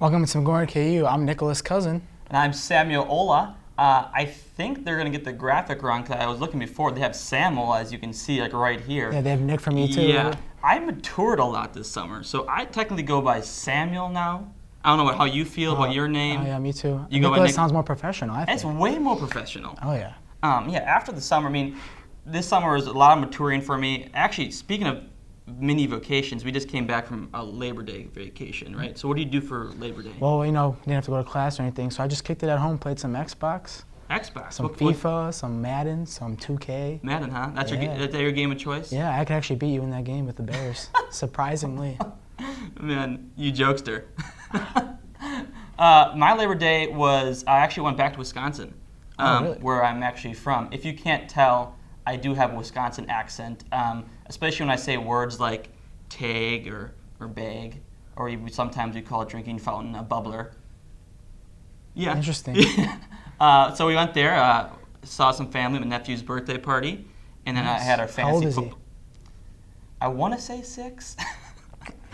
Welcome to GMKU. I'm Nicholas Cousin. And I'm Samuel Ola. I think they're going to get the graphic wrong because I was looking before. They have Samuel, as you can see, like right here. Yeah, they have Nick from me too. Yeah, I matured a lot this summer, so I technically go by Samuel now. I don't know how you feel about your name. Oh yeah, me too. You go by Nicholas Nick. Sounds more professional, I think. It's way more professional. Oh yeah. Yeah, after the summer, I mean, this summer was a lot of maturing for me. Actually, speaking of mini vacations, we just came back from a Labor Day vacation, right? So what do you do for Labor Day? Well, didn't have to go to class or anything, so I just kicked it at home, played some Xbox. Some FIFA, some Madden, some 2K. Madden, huh? That's your game of choice? Yeah, I could actually beat you in that game with the Bears, surprisingly. Man, you jokester. My Labor Day was, I actually went back to Wisconsin, really? where I'm actually from. If you can't tell, I do have a Wisconsin accent, especially when I say words like tag or bag, or even sometimes we call a drinking fountain a bubbler. Yeah. Interesting. So we went there, saw some family, my nephew's birthday party, and then I had our fantasy How old is he? I want to say 6.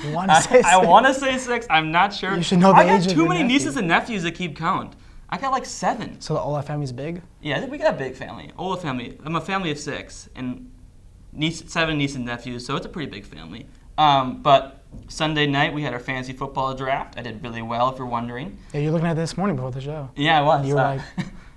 You want to say 6? I want to say 6. I'm not sure. You should know the age of your I got too many nephew. nieces and nephews that keep count. I got like 7. So the Ola family's big? Yeah, we got a big family. Ola family. I'm a family of 6, and 7 nieces and nephews, so it's a pretty big family. But Sunday night we had our fantasy football draft. I did really well, if you're wondering. Yeah, you're looking at this morning before the show. Yeah, I was. You were like,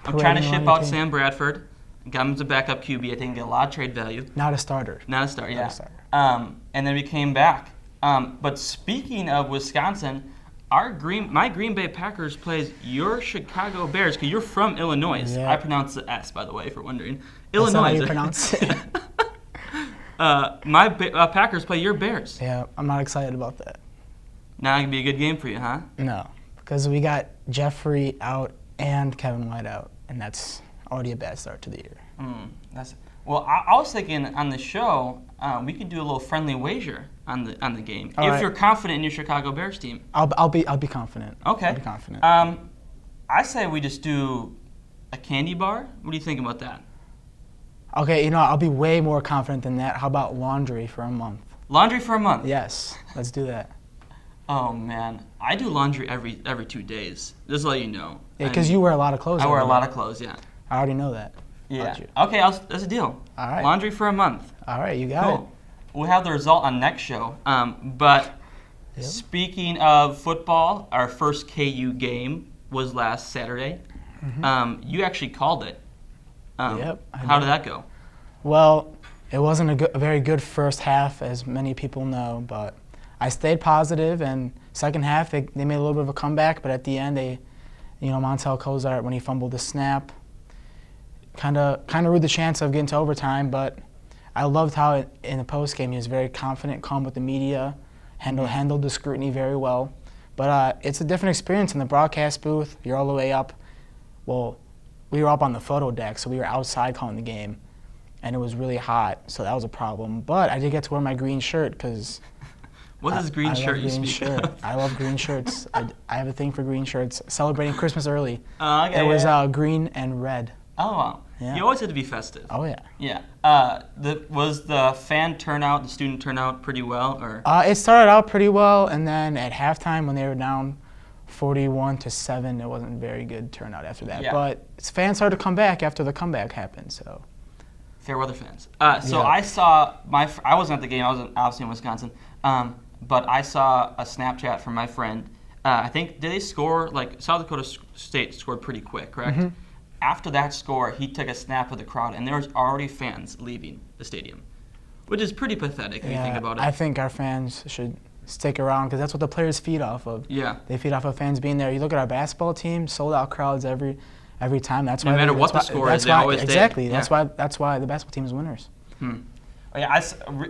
I'm trying to parading ship around out your team. Sam Bradford. Got him as a backup QB. I think get a lot of trade value. Not a starter. Not a start, yeah. Not a starter. And then we came back. But speaking of Wisconsin, my Green Bay Packers plays your Chicago Bears, because you're from Illinois. Yeah. I pronounce the S, by the way, if you're wondering. That's Illinois. not how you pronounce it. My Packers play your Bears. Yeah, I'm not excited about that. Now it can be a good game for you, huh? No, because we got Jeffrey out and Kevin White out, and that's already a bad start to the year. Well, I was thinking on the show we could do a little friendly wager on the game All if right. you're confident in your Chicago Bears team. I'll be confident. Okay. I'll be confident. I say we just do a candy bar. What do you think about that? Okay, I'll be way more confident than that. How about laundry for a month? Laundry for a month. Yes, let's do that. Oh man, I do laundry every 2 days. Just to let you know. Yeah, because you wear a lot of clothes. I wear a every lot day. of clothes. Yeah. I already know that. Yeah. about you. Okay, that's a deal. All right. Laundry for a month. All right, you got Cool. We'll have the result on next show. But Yep. speaking of football, our first KU game was last Saturday. You actually called it. Yep, I How did. did that go? Well, it wasn't a very good first half, as many people know, but I stayed positive, and second half they made a little bit of a comeback, but at the end Montel Cozart, when he fumbled the snap, kind of ruined the chance of getting to overtime. But I loved how in the post game he was very confident, calm with the media, handled the scrutiny very well. But it's a different experience in the broadcast booth. You're all the way up. Well, we were up on the photo deck, so we were outside calling the game, and it was really hot, so that was a problem. But I did get to wear my green shirt because What is green shirt you speak of? I love green shirts. I have a thing for green shirts. Celebrating Christmas early. Okay, It was green and red. Oh, wow. Yeah. You always had to be festive. Oh yeah. Yeah. Was the fan turnout, the student turnout pretty well? Or It started out pretty well, and then at halftime when they were down 41-7, it wasn't very good turnout after that. Yeah. But fans started to come back after the comeback happened. So. Fair weather fans. Yeah. I saw I wasn't at the game. I was obviously in Wisconsin. But I saw a Snapchat from my friend. I think did they score like South Dakota State scored pretty quick, correct? Mm-hmm. After that score, he took a snap of the crowd, and there was already fans leaving the stadium, which is pretty pathetic if you think about it. I think our fans should stick around because that's what the players feed off of. Yeah. They feed off of fans being there. You look at our basketball team, sold out crowds every time. That's No why matter what the score is, they're always there. exactly. Yeah. That's why the basketball team is winners. Oh, yeah.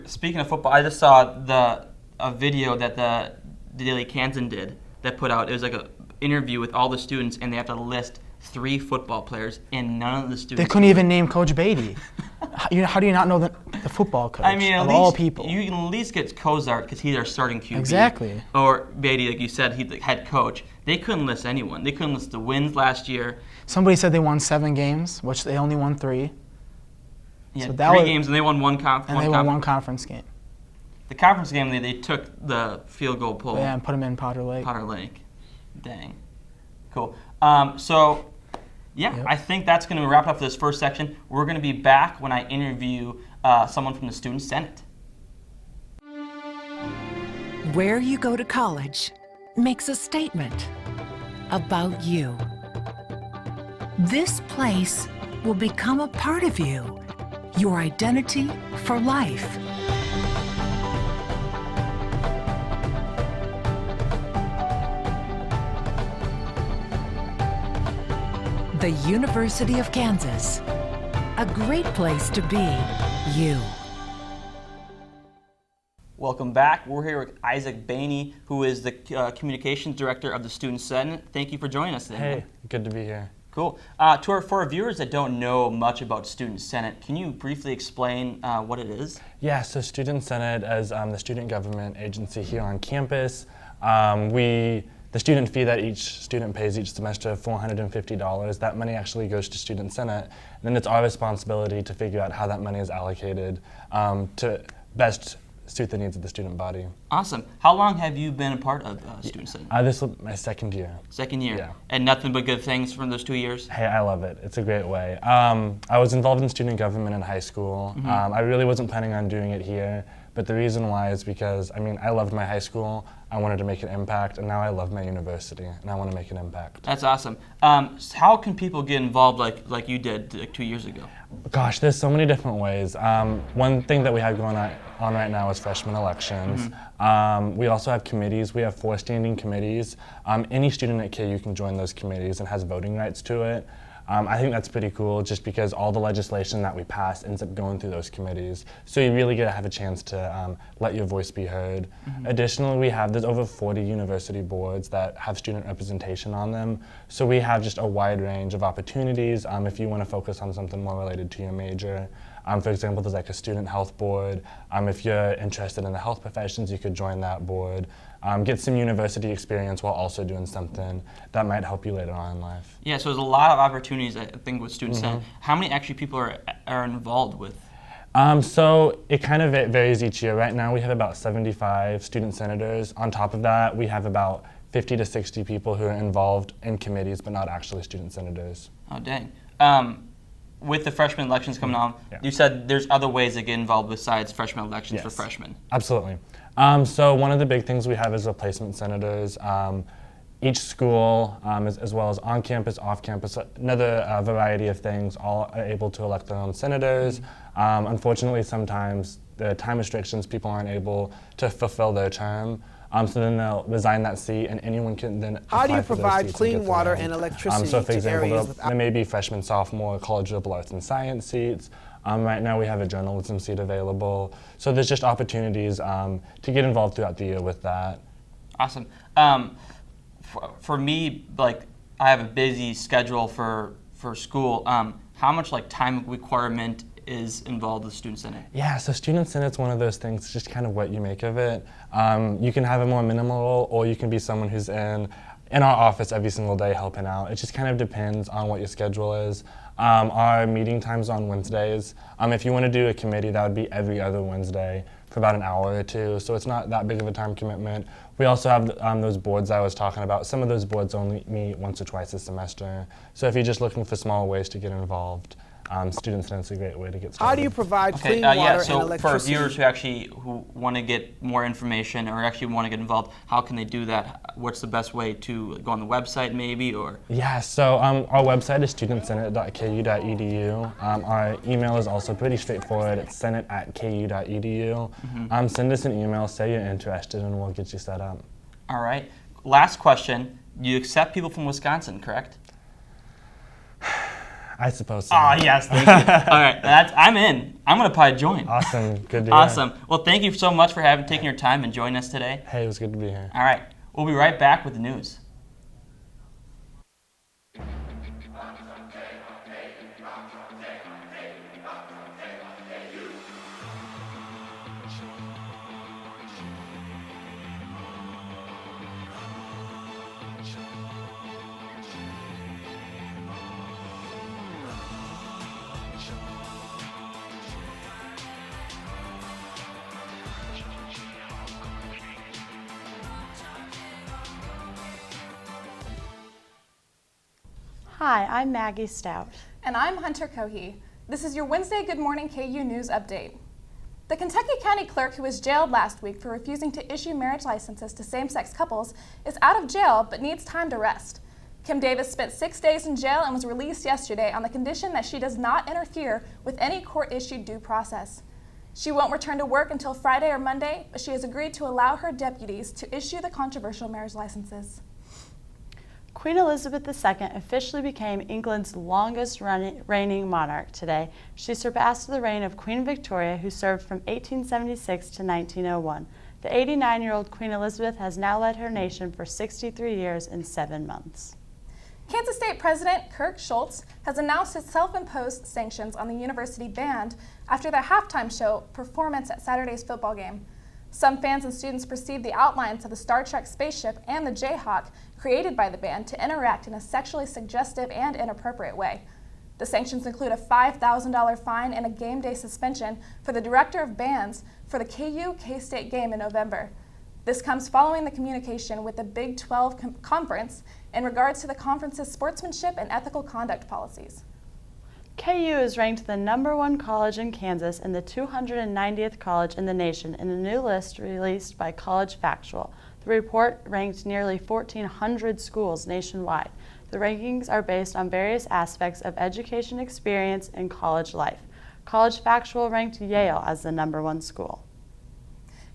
Speaking of football, I just saw the a video that the Daily Kansan did that put out. It was like an interview with all the students, and they have to list 3 football players, and none of the students. They couldn't even name Coach Beatty. How do you not know the football coach? I mean, of all people. You can at least get Kozart because he's our starting QB. Exactly. Or Beatty, like you said, he's the head coach. They couldn't list anyone. They couldn't list the wins last year. Somebody said they won 7 games, which they only won 3. Yeah, So that 3 was, games, and they won one conference. and they won one conference game. The conference game, they took the field goal pull. Yeah, and put them in Potter Lake. Potter Lake. Dang. Cool. So, yeah, Yep. I think that's going to wrap up this first section. We're going to be back when I interview someone from the Student Senate. Where you go to college makes a statement about you. This place will become a part of you, your identity for life. The University of Kansas, a great place to be you. Welcome back. We're here with Isaac Bahney, who is the Communications Director of the Student Senate. Thank you for joining us today. Hey, good to be here. Cool. For our viewers that don't know much about Student Senate, can you briefly explain what it is? Yeah, so Student Senate is the student government agency here on campus. The student fee that each student pays each semester, $450, that money actually goes to Student Senate. And then it's our responsibility to figure out how that money is allocated to best suit the needs of the student body. Awesome. How long have you been a part of Student Senate? This was my second year. Second year. Yeah. And nothing but good things from those 2 years? Hey, I love it. It's a great way. I was involved in student government in high school. I really wasn't planning on doing it here, but the reason why is because, I loved my high school, I wanted to make an impact, and now I love my university, and I want to make an impact. That's awesome. How can people get involved like you did like 2 years ago? Gosh, there's so many different ways. One thing that we have going on right now is freshman elections. We also have committees. We have 4 standing committees. Any student at KU can join those committees and has voting rights to it. I think that's pretty cool just because all the legislation that we pass ends up going through those committees. So you really get to have a chance to let your voice be heard. Additionally, there's over 40 university boards that have student representation on them. So we have just a wide range of opportunities if you want to focus on something more related to your major. For example, there's like a student health board. If you're interested in the health professions, you could join that board. Get some university experience while also doing something that might help you later on in life. Yeah, so there's a lot of opportunities, I think, with Student Senate. How many actually people are involved with? So it kind of varies each year. Right now we have about 75 student senators. On top of that, we have about 50 to 60 people who are involved in committees but not actually student senators. Oh, dang. With the freshman elections coming on, you said there's other ways to get involved besides freshman elections for freshmen. Absolutely. So one of the big things we have is replacement senators. Each school, as well as on campus, off campus, another variety of things, all are able to elect their own senators. Unfortunately, sometimes the time restrictions, people aren't able to fulfill their term. So then they'll resign that seat, and anyone can then How do you apply for those provide seats clean get water them. and electricity So for to example, areas there may be freshman, sophomore, college liberal arts and science seats. Right now we have a journalism seat available. So there's just opportunities to get involved throughout the year with that. Awesome. For me, like, I have a busy schedule for school. How much time requirement is involved with Student Senate? Yeah, so Student Senate's one of those things, just kind of what you make of it. You can have a more minimal role, or you can be someone who's in our office every single day helping out. It just kind of depends on what your schedule is. Our meeting times on Wednesdays. If you want to do a committee, that would be every other Wednesday for about an hour or two, so it's not that big of a time commitment. We also have those boards I was talking about. Some of those boards only meet once or twice a semester. So if you're just looking for small ways to get involved, Student Senate's a great way to get started. How do you provide clean water yeah, and so electricity? for viewers who want to get more information or actually want to get involved, how can they do that? What's the best way to go on the website maybe, or? Yeah, so our website is studentsenate.ku.edu. Our email is also pretty straightforward. It's senate@ku.edu. Send us an email, say you're interested, and we'll get you set up. All right. Last question. You accept people from Wisconsin, correct? I suppose so. Oh, yes, thank you. All right, I'm in. I'm going to probably join. Awesome. Good to hear. Awesome. Well, thank you so much for taking your time and joining us today. Hey, it was good to be here. All right, we'll be right back with the news. Hi, I'm Maggie Stout. And I'm Hunter Cohey. This is your Wednesday Good Morning KU News Update. The Kentucky County Clerk who was jailed last week for refusing to issue marriage licenses to same-sex couples is out of jail but needs time to rest. Kim Davis spent 6 days in jail and was released yesterday on the condition that she does not interfere with any court-issued due process. She won't return to work until Friday or Monday, but she has agreed to allow her deputies to issue the controversial marriage licenses. Queen Elizabeth II officially became England's longest reigning monarch today. She surpassed the reign of Queen Victoria, who served from 1876 to 1901. The 89-year-old Queen Elizabeth has now led her nation for 63 years and 7 months. Kansas State President Kirk Schultz has announced his self-imposed sanctions on the university band after their halftime show performance at Saturday's football game. Some fans and students perceived the outlines of the Star Trek spaceship and the Jayhawk created by the band to interact in a sexually suggestive and inappropriate way. The sanctions include a $5,000 fine and a game day suspension for the director of bands for the KU-K-State game in November. This comes following the communication with the Big 12 Conference in regards to the conference's sportsmanship and ethical conduct policies. KU is ranked the #1 college in Kansas and the 290th college in the nation in a new list released by College Factual. The report ranked nearly 1,400 schools nationwide. The rankings are based on various aspects of education experience and college life. College Factual ranked Yale as the #1 school.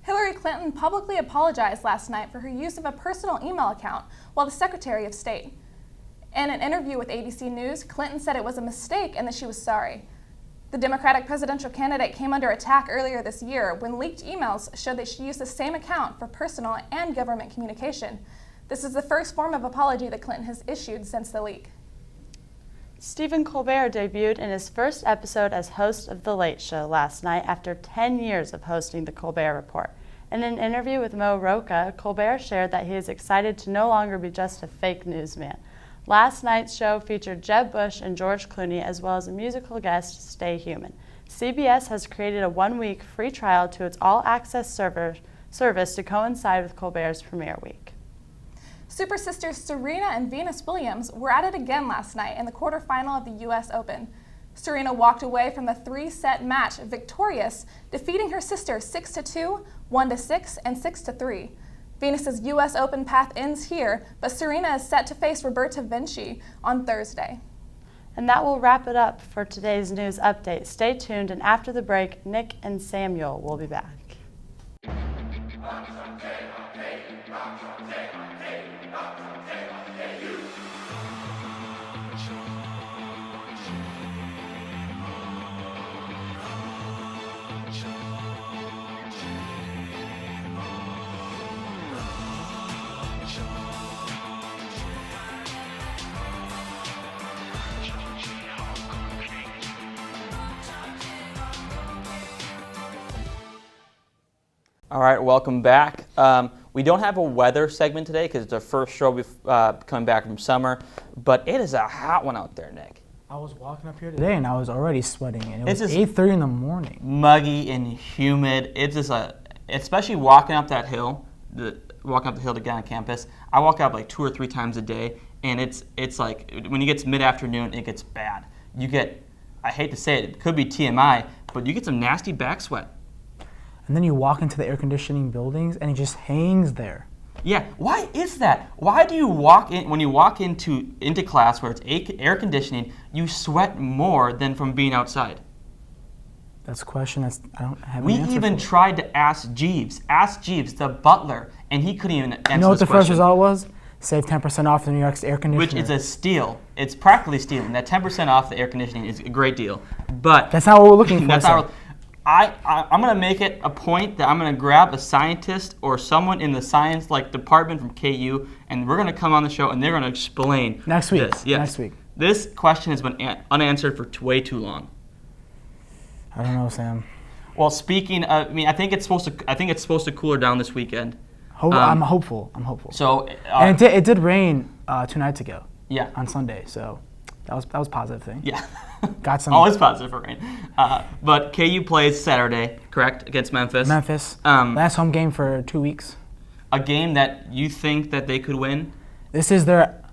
Hillary Clinton publicly apologized last night for her use of a personal email account while the Secretary of State. In an interview with ABC News, Clinton said it was a mistake and that she was sorry. The Democratic presidential candidate came under attack earlier this year when leaked emails showed that she used the same account for personal and government communication. This is the first form of apology that Clinton has issued since the leak. Stephen Colbert debuted in his first episode as host of The Late Show last night after 10 years of hosting The Colbert Report. In an interview with Mo Rocha, Colbert shared that he is excited to no longer be just a fake newsman. Last night's show featured Jeb Bush and George Clooney, as well as a musical guest, Stay Human. CBS has created a 1-week free trial to its all-access service to coincide with Colbert's premiere week. Super sisters Serena and Venus Williams were at it again last night in the quarterfinal of the U.S. Open. Serena walked away from the 3-set match victorious, defeating her sister 6-2, 1-6, and 6-3. Venus's U.S. Open path ends here, but Serena is set to face Roberta Vinci on Thursday. And that will wrap it up for today's news update. Stay tuned, and after the break, Nick and Samuel will be back. All right, welcome back. We don't have a weather segment today because it's our first show coming back from summer, but it is a hot one out there, Nick. I was walking up here today and I was already sweating, and it It's was just 8:30 in the morning. Muggy and humid. It's just especially walking up that hill, walking up the hill to get on campus. I walk up like 2 or 3 times a day, and it's like when it gets mid-afternoon, it gets bad. You get, I hate to say it, it could be TMI, but you get some nasty back sweat. And then you walk into the air conditioning buildings and it just hangs there. Yeah, why is that? Why do you walk in, when you walk into class where it's air conditioning, you sweat more than from being outside? That's a question I don't have We an answer even for. tried to ask Jeeves, the butler, and he couldn't even answer You know what this the first question. result was? save 10% off the New York's air conditioner. Which is a steal. It's practically stealing. That 10% off the air conditioning is a great deal. But That's not what we're looking for. that's sir. not. I'm going to make it a point that I'm going to grab a scientist or someone in the science department from KU, and we're going to come on the show and they're going to explain Next week. this. Yes. Next week. This question has been unanswered for way too long. I don't know, Sam. Well, speaking of, I think it's supposed to cooler down this weekend. I'm hopeful. I'm hopeful. So And it did rain 2 nights ago. Yeah. On Sunday, so that was a positive thing. Yeah. Got some. Always positive for rain. But KU plays Saturday, correct, against Memphis. Memphis. Last home game for 2 weeks. A game that you think that they could win?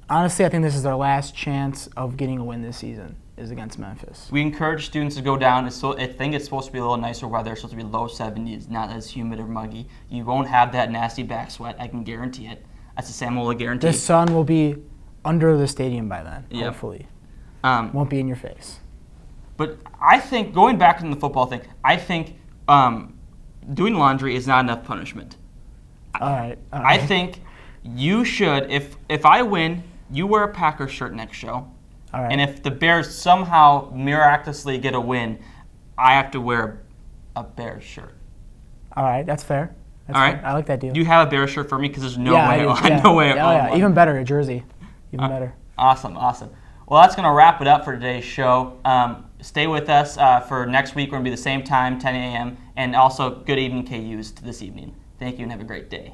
Honestly, I think this is their last chance of getting a win this season is against Memphis. We encourage students to go down. I think it's supposed to be a little nicer weather. It's supposed to be low 70s, not as humid or muggy. You won't have that nasty back sweat. I can guarantee it. That's a Samuel guarantee. The sun will be under the stadium by then, Yep. hopefully. Won't be in your face. But I think, going back to the football thing, I think doing laundry is not enough punishment. All right. I think you should, if I win, you wear a Packers shirt next show. All right. And if the Bears somehow miraculously get a win, I have to wear a Bears shirt. All right, that's fair. That's All right. fair. I like that deal. Do you have a Bears shirt for me? Because there's no yeah, way. I do. No way. Yeah. Even better, a jersey. Even better. Awesome. Well, that's going to wrap it up for today's show. Stay with us for next week. We're going to be the same time, 10 a.m. And also, good evening, KUs, this evening. Thank you and have a great day.